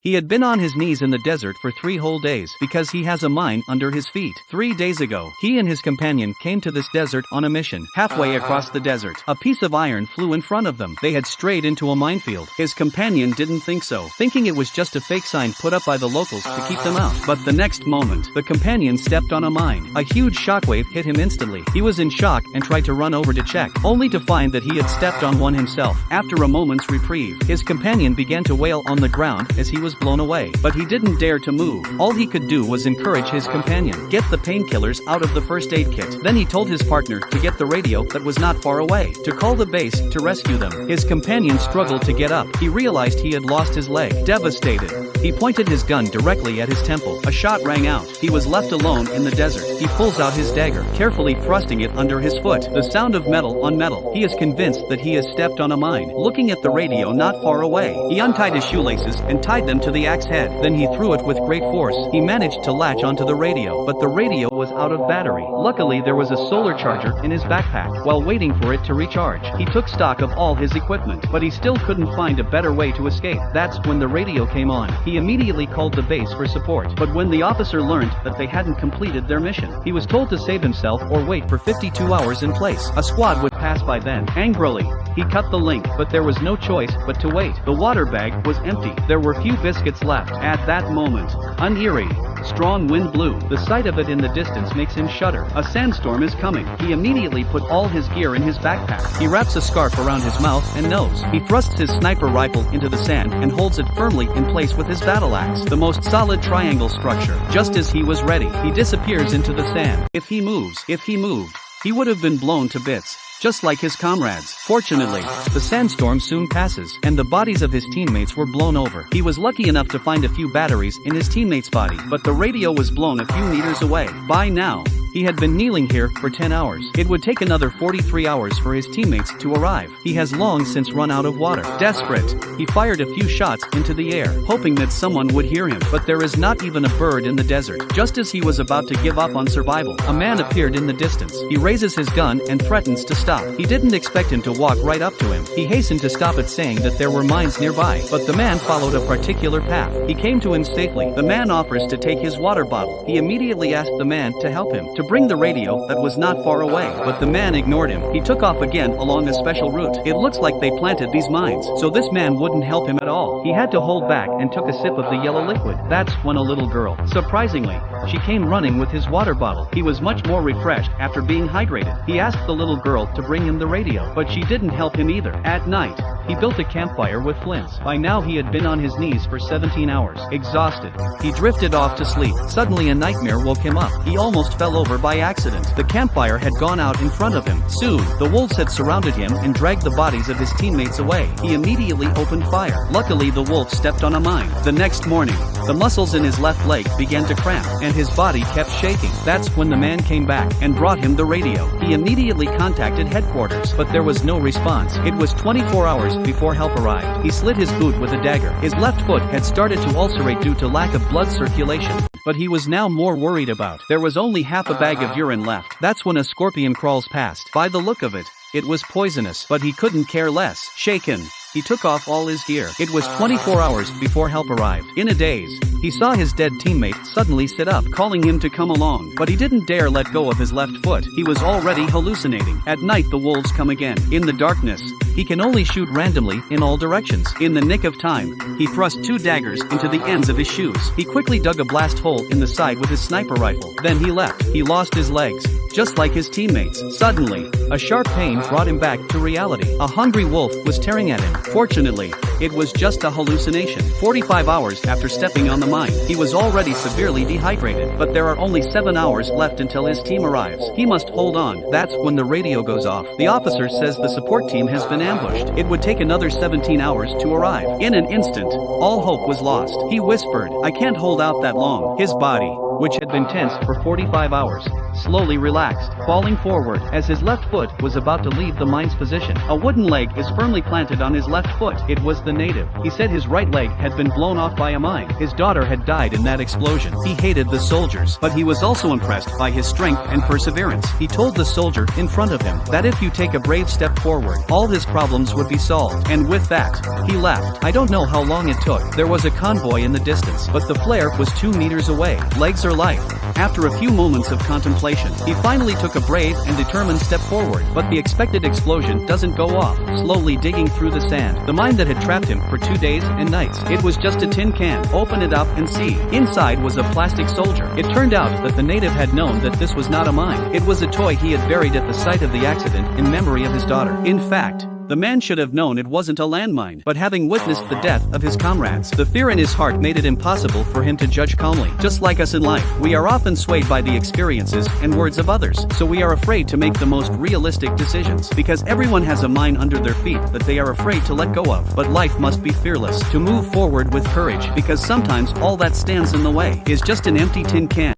He had been on his knees in the desert for 3 whole days because he has a mine under his feet. 3 days ago, he and his companion came to this desert on a mission. Halfway across the desert, a piece of iron flew in front of them. They had strayed into a minefield. His companion didn't think so, thinking it was just a fake sign put up by the locals to keep them out. But the next moment, the companion stepped on a mine. A huge shockwave hit him instantly. He was in shock and tried to run over to check, only to find that he had stepped on one himself. After a moment's reprieve, his companion began to wail on the ground as he was blown away, but he didn't dare to move. All he could do was encourage his companion, get the painkillers out of the first aid kit. Then he told his partner to get the radio that was not far away, to call the base to rescue them. His companion struggled to get up. He realized he had lost his leg. Devastated, he pointed his gun directly at his temple. A shot rang out. He was left alone in the desert. He pulls out his dagger, carefully thrusting it under his foot. The sound of metal on metal. He is convinced that he has stepped on a mine. Looking at the radio not far away, he untied his shoelaces and tied them to the axe head. Then he threw it with great force. He managed to latch onto the radio, but the radio was out of battery. Luckily, there was a solar charger in his backpack. While waiting for it to recharge, he took stock of all his equipment, but he still couldn't find a better way to escape. That's when the radio came on. He immediately called the base for support, but when the officer learned that they hadn't completed their mission, he was told to save himself or wait for 52 hours in place. A squad would pass by then. Angrily, he cut the link, but there was no choice but to wait. The water bag was empty. There were few biscuits left. At that moment, an eerie, strong wind blew. The sight of it in the distance makes him shudder. A sandstorm is coming. He immediately put all his gear in his backpack. He wraps a scarf around his mouth and nose. He thrusts his sniper rifle into the sand and holds it firmly in place with his battle axe, the most solid triangle structure. Just as he was ready, he disappears into the sand. If he moved, he would have been blown to bits, just like his comrades. Fortunately, the sandstorm soon passes, and the bodies of his teammates were blown over. He was lucky enough to find a few batteries in his teammate's body, but the radio was blown a few meters away. By now, he had been kneeling here for 10 hours. It would take another 43 hours for his teammates to arrive. He has long since run out of water. Desperate, he fired a few shots into the air, hoping that someone would hear him, but there is not even a bird in the desert. Just as he was about to give up on survival, a man appeared in the distance. He raises his gun and threatens to stop. He didn't expect him to walk right up to him. He hastened to stop it, saying that there were mines nearby, but the man followed a particular path. He came to him safely. The man offers to take his water bottle. He immediately asked the man to help him, to bring the radio that was not far away, but the man ignored him. He took off again along a special route. It looks like they planted these mines, so this man wouldn't help him at all. He had to hold back and took a sip of the yellow liquid. That's when a little girl, surprisingly, she came running with his water bottle. He was much more refreshed after being hydrated. He asked the little girl to bring him the radio, but she didn't help him either. At night, he built a campfire with flints. By now he had been on his knees for 17 hours. Exhausted, he drifted off to sleep. Suddenly a nightmare woke him up. He almost fell over by accident. The campfire had gone out in front of him. Soon, the wolves had surrounded him and dragged the bodies of his teammates away. He immediately opened fire. Luckily, the wolf stepped on a mine. The next morning, the muscles in his left leg began to cramp, and his body kept shaking. That's when the man came back and brought him the radio. He immediately contacted headquarters, but there was no response. It was 24 hours before help arrived. He slit his boot with a dagger. His left foot had started to ulcerate due to lack of blood circulation, but he was now more worried about. There was only half a bag of urine left. That's when a scorpion crawls past. By the look of it, it was poisonous, but he couldn't care less. Shaken, he took off all his gear. It was 24 hours before help arrived. In a daze, he saw his dead teammate suddenly sit up, calling him to come along, but he didn't dare let go of his left foot. He was already hallucinating. At night, the wolves come again. In the darkness, he can only shoot randomly in all directions. In the nick of time, he thrust 2 daggers into the ends of his shoes. He quickly dug a blast hole in the side with his sniper rifle. Then he left. He lost his legs, just like his teammates. Suddenly, a sharp pain brought him back to reality. A hungry wolf was tearing at him. Fortunately, it was just a hallucination. 45 hours after stepping on the mine, he was already severely dehydrated, but there are only 7 hours left until his team arrives. He must hold on. That's when the radio goes off. The officer says the support team has been ambushed. It would take another 17 hours to arrive. In an instant, all hope was lost. He whispered, "I can't hold out that long." His body, which had been tense for 45 hours, slowly relaxed, falling forward. As his left foot was about to leave the mine's position, a wooden leg is firmly planted on his left foot. It was the native. He said his right leg had been blown off by a mine. His daughter had died in that explosion. He hated the soldiers, but he was also impressed by his strength and perseverance. He told the soldier in front of him that if you take a brave step forward, all his problems would be solved. And with that, he left. I don't know how long it took. There was a convoy in the distance, but the flare was 2 meters away. Legs are life. After a few moments of contemplation, he finally took a brave and determined step forward, but the expected explosion doesn't go off, slowly digging through the sand. The mine that had trapped him for 2 days and nights. It was just a tin can. Open it up and see. Inside was a plastic soldier. It turned out that the native had known that this was not a mine. It was a toy he had buried at the site of the accident in memory of his daughter. In fact, the man should have known it wasn't a landmine, but having witnessed the death of his comrades, the fear in his heart made it impossible for him to judge calmly. Just like us in life, we are often swayed by the experiences and words of others, so we are afraid to make the most realistic decisions, because everyone has a mine under their feet that they are afraid to let go of. But life must be fearless, to move forward with courage, because sometimes all that stands in the way is just an empty tin can.